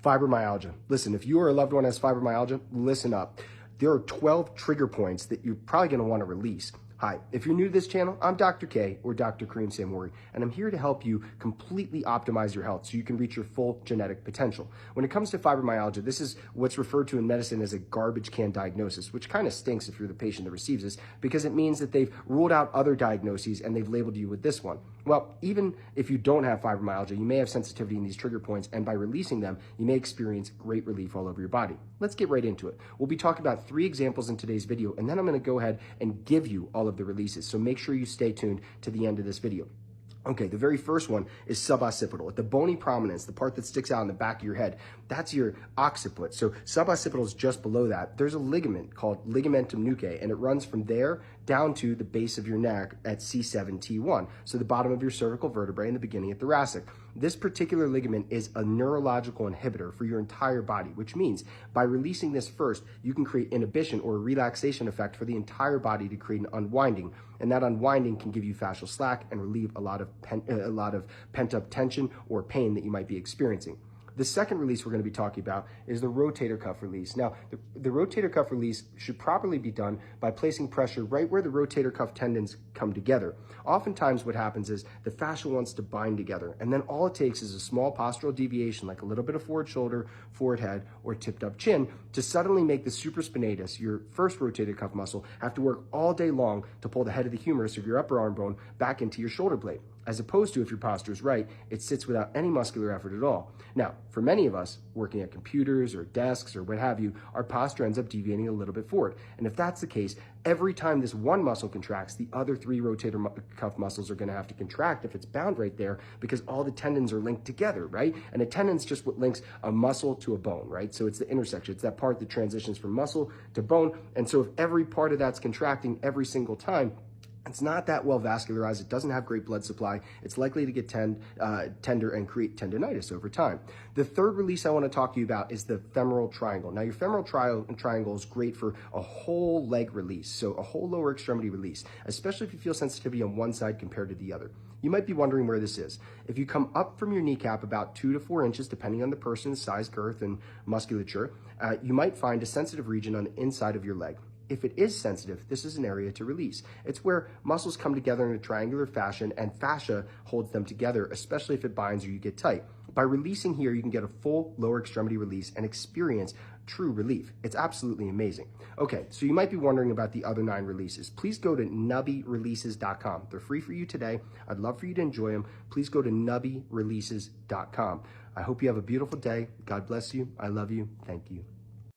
Fibromyalgia. Listen, if you or a loved one has fibromyalgia, listen up. There are 12 trigger points that you're probably going to want to release. Hi, if you're new to this channel, I'm Dr. K, or Dr. Kareem Samori, and I'm here to help you completely optimize your health so you can reach your full genetic potential. When it comes to fibromyalgia, this is what's referred to in medicine as a garbage can diagnosis, which kind of stinks if you're the patient that receives this, because it means that they've ruled out other diagnoses and they've labeled you with this one. Well, even if you don't have fibromyalgia, you may have sensitivity in these trigger points, and by releasing them, you may experience great relief all over your body. Let's get right into it. We'll be talking about 3 examples in today's video, and then I'm going to go ahead and give you all of the releases. So make sure you stay tuned to the end of this video. Okay, the very first one is suboccipital. At the bony prominence, the part that sticks out in the back of your head, that's your occiput. So suboccipital is just below that. There's a ligament called ligamentum nuchae, and it runs from there down to the base of your neck at C7T1, so the bottom of your cervical vertebrae and the beginning of thoracic. This particular ligament is a neurological inhibitor for your entire body, which means by releasing this first, you can create inhibition or a relaxation effect for the entire body to create an unwinding, and that unwinding can give you fascial slack and relieve a lot of pent-up tension or pain that you might be experiencing. The second release we're going to be talking about is the rotator cuff release. Now, the rotator cuff release should properly be done by placing pressure right where the rotator cuff tendons come together. Oftentimes what happens is the fascia wants to bind together, and then all it takes is a small postural deviation, like a little bit of forward shoulder, forward head, or tipped up chin, to suddenly make the supraspinatus, your first rotator cuff muscle, have to work all day long to pull the head of the humerus of your upper arm bone back into your shoulder blade. As opposed to, if your posture is right, it sits without any muscular effort at all. Now, for many of us, working at computers or desks or what have you, our posture ends up deviating a little bit forward. And if that's the case, every time this one muscle contracts, the other 3 rotator cuff muscles are going to have to contract if it's bound right there, because all the tendons are linked together, right? And a tendon's just what links a muscle to a bone, right? So it's the intersection. It's that part that transitions from muscle to bone. And so if every part of that's contracting every single time, it's not that well vascularized. It doesn't have great blood supply. It's likely to get tender and create tendonitis over time. The third release I want to talk to you about is the femoral triangle. Now, your femoral triangle is great for a whole leg release, so a whole lower extremity release, especially if you feel sensitivity on one side compared to the other. You might be wondering where this is. If you come up from your kneecap about 2 to 4 inches, depending on the person's size, girth, and musculature, you might find a sensitive region on the inside of your leg. If it is sensitive, this is an area to release. It's where muscles come together in a triangular fashion, and fascia holds them together, especially if it binds or you get tight. By releasing here, you can get a full lower extremity release and experience true relief. It's absolutely amazing. Okay, so you might be wondering about the other 9 releases. Please go to nubbyreleases.com. They're free for you today. I'd love for you to enjoy them. Please go to nubbyreleases.com. I hope you have a beautiful day. God bless you. I love you. Thank you.